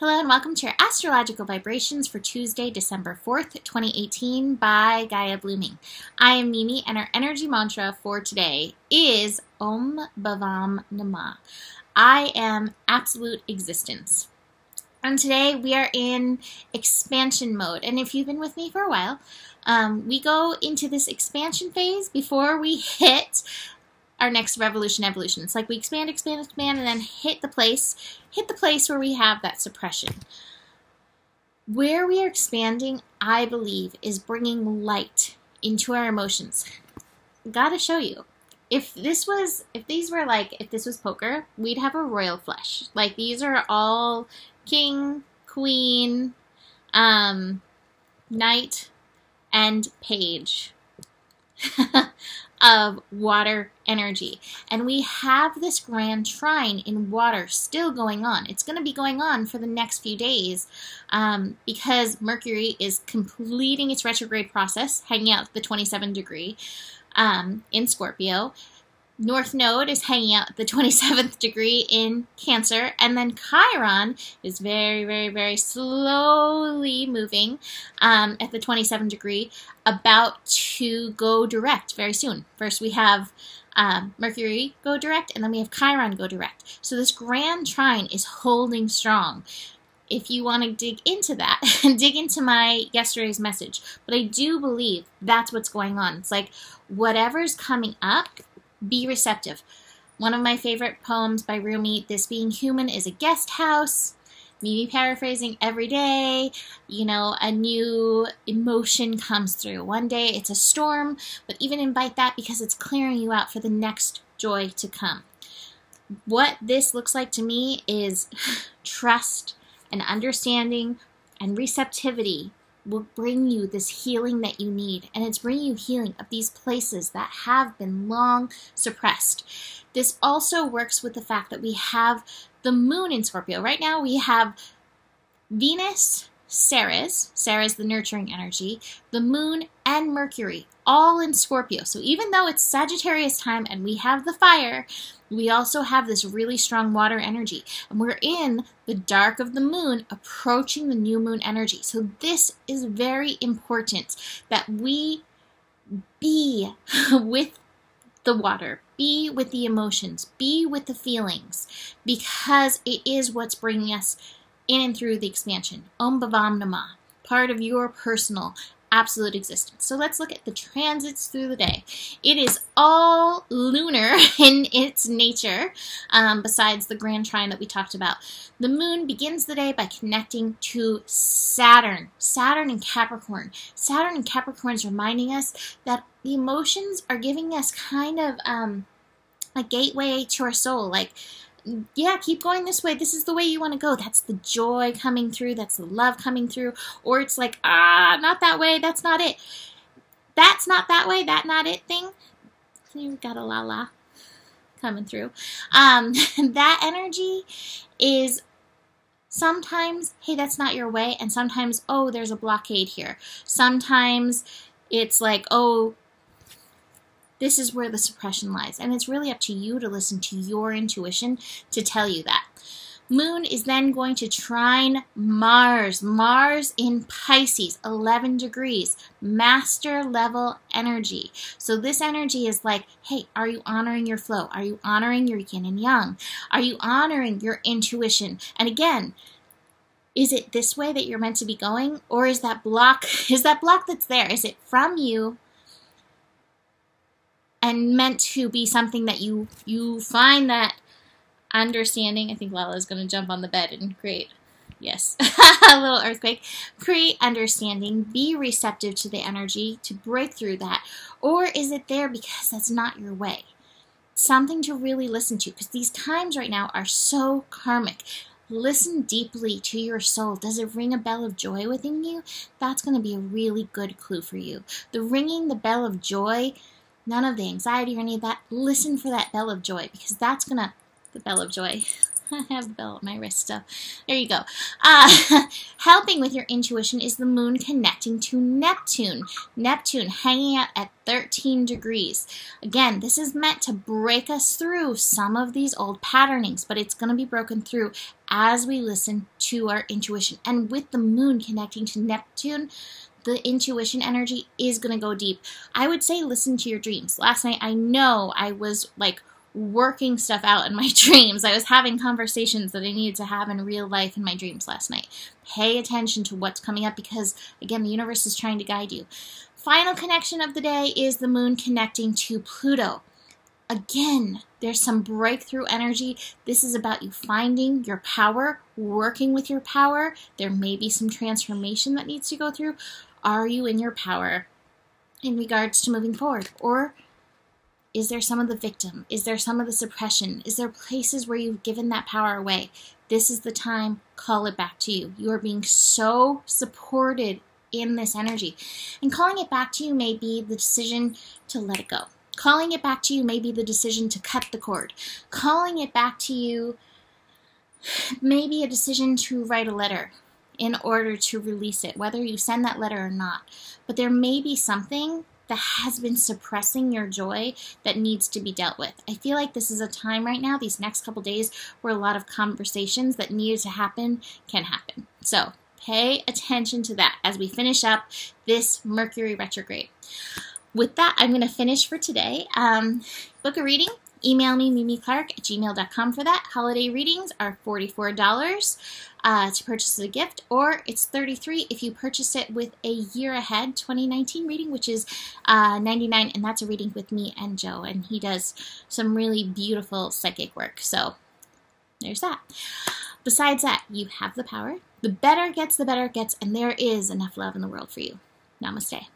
Hello and welcome to your astrological vibrations for Tuesday, December 4th, 2018 by Gaia Blooming. I am Mimi and our energy mantra for today is Om Bhavam Namah. I am absolute existence. And today we are in expansion mode. And if you've been with me for a while, we go into this expansion phase before we hit our next evolution. It's like we expand, and then hit the place where we have that suppression. Where we are expanding, I believe, is bringing light into our emotions. Gotta show you. If this was poker, we'd have a royal flush. Like, these are all king, queen, knight, and page of water energy. And we have this grand trine in water still going on. It's going to be going on for the next few days because Mercury is completing its retrograde process, hanging out at the 27 degree in Scorpio. North Node is hanging out at the 27th degree in Cancer, and then Chiron is very, very, very slowly moving at the 27th degree, about to go direct very soon. First we have Mercury go direct, and then we have Chiron go direct. So this grand trine is holding strong. If you want to dig into that, dig into my yesterday's message. But I do believe that's what's going on. It's like whatever's coming up, be receptive. One of my favorite poems by Rumi, "This being human is a guest house." Maybe paraphrasing, every day, a new emotion comes through. One day it's a storm, but even invite that because it's clearing you out for the next joy to come. What this looks like to me is trust and understanding and receptivity will bring you this healing that you need. And it's bringing you healing of these places that have been long suppressed. This also works with the fact that we have the moon in Scorpio. Right now we have Venus, Ceres the nurturing energy, the moon, and Mercury, all in Scorpio. So even though it's Sagittarius time and we have the fire, we also have this really strong water energy. And we're in the dark of the moon, approaching the new moon energy. So this is very important that we be with the water, be with the emotions, be with the feelings, because it is what's bringing us in and through the expansion. Om Bhavam Namah, part of your personal absolute existence. So let's look at the transits through the day. It is all lunar in its nature, besides the grand trine that we talked about. The moon begins the day by connecting to Saturn in Capricorn. Saturn in Capricorn is reminding us that the emotions are giving us kind of a gateway to our soul. Like, yeah, keep going this way. This is the way you want to go. That's the joy coming through. That's the love coming through. Or it's like, not that way. That's not it. That's not that way. That not it thing. You've got a la coming through. That energy is sometimes, hey, that's not your way. And sometimes, oh, there's a blockade here. Sometimes it's like, oh, this is where the suppression lies. And it's really up to you to listen to your intuition to tell you that. Moon is then going to trine Mars. Mars in Pisces, 11 degrees, master level energy. So this energy is like, hey, are you honoring your flow? Are you honoring your yin and yang? Are you honoring your intuition? And again, is it this way that you're meant to be going? Or is that block that's there? Is it from you and meant to be something that you find that understanding? I think Lala's going to jump on the bed and create, yes, a little earthquake. Create understanding, be receptive to the energy to break through that. Or is it there because that's not your way? Something to really listen to, because these times right now are so karmic. Listen deeply to your soul. Does it ring a bell of joy within you? That's going to be a really good clue for you. The ringing the bell of joy, none of the anxiety or any of that. Listen for that bell of joy, because that's the bell of joy. I have the bell at my wrist still. There you go. Helping with your intuition is the moon connecting to Neptune. Neptune hanging out at 13 degrees. Again, this is meant to break us through some of these old patternings, but it's going to be broken through as we listen to our intuition. And with the moon connecting to Neptune, the intuition energy is going to go deep. I would say listen to your dreams. Last night, I know I was like working stuff out in my dreams. I was having conversations that I needed to have in real life in my dreams last night. Pay attention to what's coming up because, again, the universe is trying to guide you. Final connection of the day is the moon connecting to Pluto. Again, there's some breakthrough energy. This is about you finding your power, working with your power. There may be some transformation that needs to go through. Are you in your power in regards to moving forward? Or is there some of the victim? Is there some of the suppression? Is there places where you've given that power away? This is the time. Call it back to you. You are being so supported in this energy. And calling it back to you may be the decision to let it go. Calling it back to you may be the decision to cut the cord. Calling it back to you may be a decision to write a letter in order to release it, whether you send that letter or not. But there may be something that has been suppressing your joy that needs to be dealt with. I feel like this is a time right now, these next couple days, where a lot of conversations that needed to happen can happen. So pay attention to that as we finish up this Mercury retrograde. With that, I'm going to finish for today. Book a reading. Email me, mimiclark@gmail.com for that. Holiday readings are $44 to purchase a gift, or it's $33 if you purchase it with a year ahead 2019 reading, which is $99, and that's a reading with me and Joe, and he does some really beautiful psychic work. So there's that. Besides that, you have the power. The better it gets, and there is enough love in the world for you. Namaste.